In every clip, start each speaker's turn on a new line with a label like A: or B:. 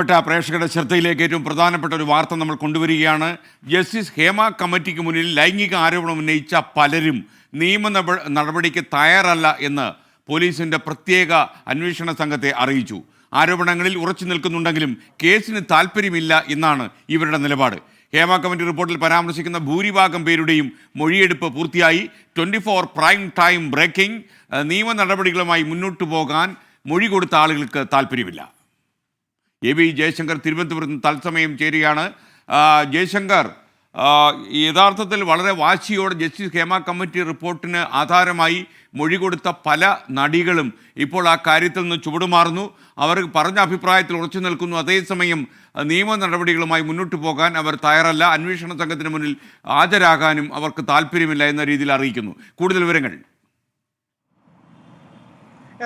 A: പ്രേക്ഷകരുടെ ശ്രദ്ധയിലേക്ക് ഏറ്റവും പ്രധാനപ്പെട്ട ഒരു വാർത്ത നമ്മൾ കൊണ്ടുവരികയാണ്. ജസ്റ്റിസ് ഹേമ കമ്മിറ്റിക്ക് മുന്നിൽ ലൈംഗിക ആരോപണം ഉന്നയിച്ച പലരും നിയമ നടപടിക്ക് തയ്യാറല്ല എന്ന് പോലീസിൻ്റെ പ്രത്യേക അന്വേഷണ സംഘത്തെ അറിയിച്ചു. ആരോപണങ്ങളിൽ ഉറച്ചു നിൽക്കുന്നുണ്ടെങ്കിലും കേസിന് താല്പര്യമില്ല എന്നാണ് ഇവരുടെ നിലപാട്. ഹേമ കമ്മിറ്റി റിപ്പോർട്ടിൽ പരാമർശിക്കുന്ന ഭൂരിഭാഗം പേരുടെയും മൊഴിയെടുപ്പ് പൂർത്തിയായി. 24 പ്രൈം ടൈം ബ്രേക്കിംഗ് നിയമ നടപടികളുമായി മുന്നോട്ടു പോകാൻ മൊഴി കൊടുത്ത ആളുകൾക്ക് താല്പര്യമില്ല. എ.വി. ജയശങ്കർ തിരുവനന്തപുരത്ത് തത്സമയം ചേരുകയാണ്. ജയശങ്കർ, യഥാർത്ഥത്തിൽ വളരെ വാശിയോടെ ജസ്റ്റിസ് ഹേമ കമ്മിറ്റി റിപ്പോർട്ടിന് ആധാരമായി മൊഴി കൊടുത്ത പല നടികളും ഇപ്പോൾ ആ കാര്യത്തിൽ നിന്ന് ചുവടുമാറുന്നു. അവർ പറഞ്ഞ അഭിപ്രായത്തിൽ ഉറച്ചു നിൽക്കുന്നു. അതേസമയം നിയമ നടപടികളുമായി മുന്നോട്ട് പോകാൻ അവർ തയ്യാറല്ല. അന്വേഷണ സംഘത്തിന് മുന്നിൽ ഹാജരാകാനും അവർക്ക് താല്പര്യമില്ല എന്ന രീതിയിൽ അറിയിക്കുന്നു. കൂടുതൽ വിവരങ്ങൾ.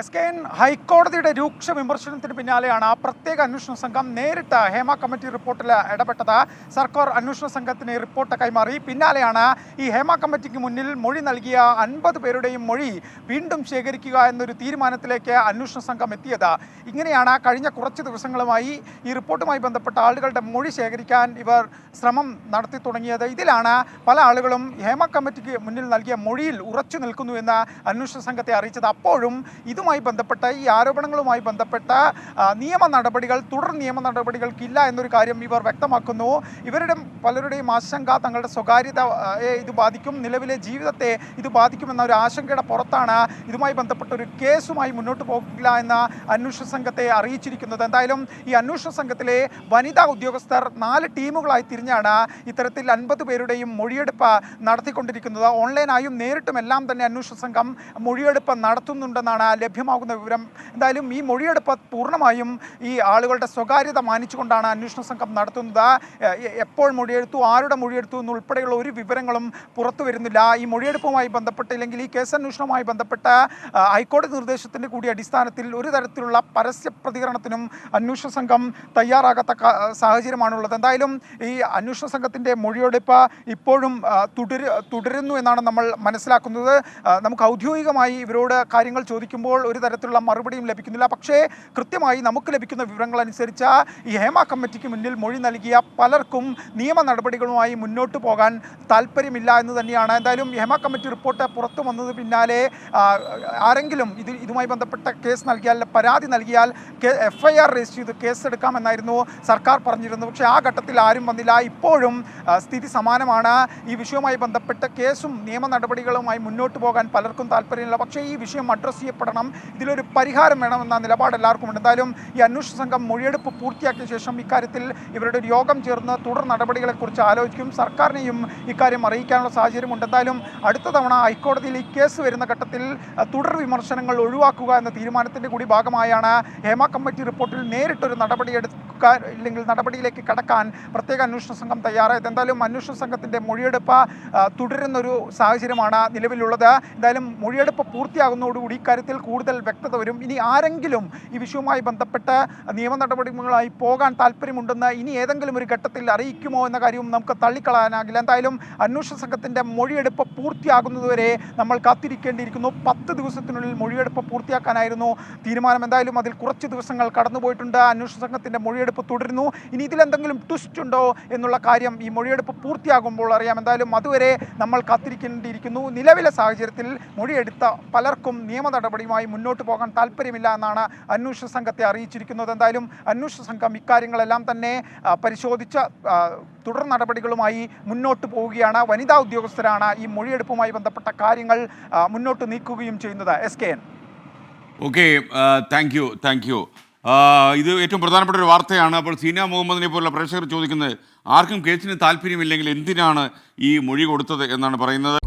B: SKN ഹൈക്കോടതിയുടെ രൂക്ഷ വിമർശനത്തിന് പിന്നാലെയാണ് പ്രത്യേക അന്വേഷണ സംഘം നേരിട്ട് ഹേമ കമ്മിറ്റി റിപ്പോർട്ടിൽ ഇടപെട്ടത്. സർക്കാർ അന്വേഷണ സംഘത്തിന് റിപ്പോർട്ട് കൈമാറി. പിന്നാലെയാണ് ഈ ഹേമ കമ്മിറ്റിക്ക് മുന്നിൽ മൊഴി നൽകിയ 50 പേരുടെയും മൊഴി വീണ്ടും ശേഖരിക്കുക എന്നൊരു തീരുമാനത്തിലേക്ക് അന്വേഷണ സംഘം എത്തിയത്. ഇങ്ങനെയാണ് കഴിഞ്ഞ കുറച്ച് ദിവസങ്ങളുമായി ഈ റിപ്പോർട്ടുമായി ബന്ധപ്പെട്ട ആളുകളുടെ മൊഴി ശേഖരിക്കാൻ ഇവർ ശ്രമം നടത്തി തുടങ്ങിയത്. ഇതിലാണ് പല ആളുകളും ഹേമ കമ്മിറ്റിക്ക് മുന്നിൽ നൽകിയ മൊഴിയിൽ ഉറച്ചു നിൽക്കുന്നു എന്ന് അന്വേഷണ സംഘത്തെ അറിയിച്ചത്. അപ്പോഴും ഇതുമായി ബന്ധപ്പെട്ട ഈ ആരോപണങ്ങളുമായി ബന്ധപ്പെട്ട തുടർ നിയമ നടപടികൾക്കില്ല എന്നൊരു കാര്യം ഇവർ വ്യക്തമാക്കുന്നു. ഇവരുടെ പലരുടെയും ആശങ്ക തങ്ങളുടെ സ്വകാര്യതയെ ഇത് ബാധിക്കും, നിലവിലെ ജീവിതത്തെ ഇത് ബാധിക്കുമെന്ന ഒരു ആശങ്കയുടെ പുറത്താണ് ഇതുമായി ബന്ധപ്പെട്ട ഒരു കേസുമായി മുന്നോട്ട് പോകില്ല എന്ന അന്വേഷണ സംഘത്തെ അറിയിച്ചിരിക്കുന്നത്. എന്തായാലും ഈ അന്വേഷണ സംഘത്തിലെ വനിതാ ഉദ്യോഗസ്ഥർ 4 ടീമുകളായി തിരിഞ്ഞാണ് ഇത്തരത്തിൽ 50 പേരുടെയും മൊഴിയെടുപ്പ് നടത്തിക്കൊണ്ടിരിക്കുന്നത്. ഓൺലൈനായും നേരിട്ടും എല്ലാം തന്നെ അന്വേഷണ സംഘം മൊഴിയെടുപ്പ് നടത്തുന്നുണ്ടെന്നാണ് ലഭ്യമാകുന്ന വിവരം. എന്തായാലും ഈ മൊഴിയെടുപ്പ് പൂർണ്ണമായും ഈ ആളുകളുടെ സ്വകാര്യത മാനിച്ചുകൊണ്ടാണ് അന്വേഷണ സംഘം നടത്തുന്നത്. എപ്പോൾ മൊഴിയെടുത്തു, ആരുടെ മൊഴിയെടുത്തു എന്നുൾപ്പെടെയുള്ള ഒരു വിവരങ്ങളും പുറത്തു വരുന്നില്ല. ഈ മൊഴിയെടുപ്പുമായി ബന്ധപ്പെട്ട് അല്ലെങ്കിൽ ഈ കേസന്വേഷണവുമായി ബന്ധപ്പെട്ട ഹൈക്കോടതി നിർദ്ദേശത്തിൻ്റെ കൂടി അടിസ്ഥാനത്തിൽ ഒരു തരത്തിലുള്ള പരസ്യ പ്രതികരണത്തിനും അന്വേഷണ സംഘം തയ്യാറാകാത്ത സാഹചര്യമാണുള്ളത്. എന്തായാലും ഈ അന്വേഷണ സംഘത്തിൻ്റെ മൊഴിയെടുപ്പ് ഇപ്പോഴും തുടരുന്നു എന്നാണ് നമ്മൾ മനസ്സിലാക്കുന്നത്. നമുക്ക് ഔദ്യോഗികമായി ഇവരോട് കാര്യങ്ങൾ ചോദിക്കുമ്പോൾ ഒരു തരത്തിലുള്ള മറുപടിയും ലഭിക്കുന്നില്ല. പക്ഷേ കൃത്യമായി നമുക്ക് ലഭിക്കുന്ന വിവരങ്ങൾ അനുസരിച്ച് ഈ ഹേമ കമ്മിറ്റിക്ക് മുന്നിൽ മൊഴി നൽകിയ പലർക്കും നിയമ നടപടികളുമായി മുന്നോട്ട് പോകാൻ താല്പര്യമില്ല എന്ന് തന്നെയാണ്. എന്തായാലും ഹേമ കമ്മിറ്റി റിപ്പോർട്ട് പുറത്തു വന്നത് പിന്നാലെ ആരെങ്കിലും ഇതുമായി ബന്ധപ്പെട്ട കേസ് നൽകിയാൽ, പരാതി നൽകിയാൽ FIR രജിസ്റ്റർ ചെയ്ത് കേസെടുക്കാമെന്നായിരുന്നു സർക്കാർ പറഞ്ഞിരുന്നത്. പക്ഷേ ആ ഘട്ടത്തിൽ ആരും വന്നില്ല. ഇപ്പോഴും സ്ഥിതി സമാനമാണ്. ഈ വിഷയവുമായി ബന്ധപ്പെട്ട് കേസും നിയമ നടപടികളുമായി മുന്നോട്ട് പോകാൻ പലർക്കും താല്പര്യമില്ല. പക്ഷേ ഈ വിഷയം അഡ്രസ്സ് ചെയ്യപ്പെടണം, ഇതിലൊരു പരിഹാരം വേണമെന്ന നിലപാട് എല്ലാവർക്കും ഉണ്ട്. എന്തായാലും ഈ അന്വേഷണ സംഘം മൊഴിയെടുപ്പ് പൂർത്തിയാക്കിയ ശേഷം ഇക്കാര്യത്തിൽ ഇവരുടെ ഒരു യോഗം ചേർന്ന് തുടർ നടപടികളെക്കുറിച്ച് ആലോചിക്കും. സർക്കാരിനെയും ഇക്കാര്യം അറിയിക്കാനുള്ള സാഹചര്യമുണ്ട്. എന്തായാലും അടുത്ത തവണ ഹൈക്കോടതിയിൽ ഈ കേസ് വരുന്ന ഘട്ടത്തിൽ തുടർ വിമർശനങ്ങൾ ഒഴിവാക്കുക എന്ന തീരുമാനത്തിൻ്റെ കൂടി ഭാഗമായാണ് ഹേമ കമ്മിറ്റി റിപ്പോർട്ടിൽ നേരിട്ടൊരു നടപടിയിലേക്ക് കടക്കാൻ പ്രത്യേക അന്വേഷണ സംഘം തയ്യാറായത്. എന്തായാലും അന്വേഷണ സംഘത്തിൻ്റെ മൊഴിയെടുപ്പ് തുടരുന്നൊരു സാഹചര്യമാണ് നിലവിലുള്ളത്. എന്തായാലും മൊഴിയെടുപ്പ് പൂർത്തിയാകുന്നതോടുകൂടി ഇക്കാര്യത്തിൽ കൂടുതൽ വ്യക്തത വരും. ഇനി ആരെങ്കിലും ഈ വിഷയവുമായി ബന്ധപ്പെട്ട് നിയമ നടപടികളുമായി പോകാൻ താല്പര്യമുണ്ടെന്ന് ഇനി ഏതെങ്കിലും ഒരു ഘട്ടത്തിൽ അറിയിക്കുമോ എന്ന കാര്യവും നമുക്ക് തള്ളിക്കളയാനാകില്ല. എന്തായാലും അന്വേഷണ സംഘത്തിൻ്റെ മൊഴിയെടുപ്പ് പൂർത്തിയാകുന്നതുവരെ നമ്മൾ കാത്തിരിക്കേണ്ടിയിരിക്കുന്നു. 10 ദിവസത്തിനുള്ളിൽ മൊഴിയെടുപ്പ് പൂർത്തിയാക്കാനായിരുന്നു തീരുമാനം. എന്തായാലും അതിൽ കുറച്ച് ദിവസങ്ങൾ കടന്നുപോയിട്ടുണ്ട്. അന്വേഷണ സംഘത്തിൻ്റെ മൊഴിയെടുപ്പ് തുടരുന്നു. ഇനി ഇതിലെന്തെങ്കിലും ട്വിസ്റ്റ് ഉണ്ടോ എന്നുള്ള കാര്യം ഈ മൊഴിയെടുപ്പ് പൂർത്തിയാകുമ്പോൾ അറിയാം. എന്തായാലും അതുവരെ നമ്മൾ കാത്തിരിക്കേണ്ടിയിരിക്കുന്നു. നിലവിലെ സാഹചര്യത്തിൽ മൊഴിയെടുത്ത പലർക്കും നിയമ നടപടിയുമായി മുന്നോട്ട് പോകാൻ താല്പര്യമില്ല എന്നാണ് അന്വേഷണ സംഘത്തെ അറിയിച്ചിരിക്കുന്നത്. എന്തായാലും അന്വേഷണ സംഘം ഇക്കാര്യങ്ങളെല്ലാം തന്നെ പരിശോധിച്ച് തുടർ നടപടികളുമായി മുന്നോട്ട് പോവുകയാണ്. വനിതാ ഉദ്യോഗസ്ഥരാണ് ഈ മൊഴിയെടുപ്പുമായി ബന്ധപ്പെട്ട കാര്യങ്ങൾ മുന്നോട്ട് നീക്കുകയും ചെയ്യുന്നത്. SKN.
A: Okay, thank you. ഇത് ഏറ്റവും പ്രധാനപ്പെട്ട ഒരു വാർത്തയാണ്. അപ്പോൾ സീന മുഹമ്മദിനെ പോലുള്ള പ്രേക്ഷകർ ചോദിക്കുന്നത്, ആർക്കും കേസിന് താല്പര്യമില്ലെങ്കിൽ എന്തിനാണ് ഈ മൊഴി കൊടുത്തത് എന്നാണ് പറയുന്നത്.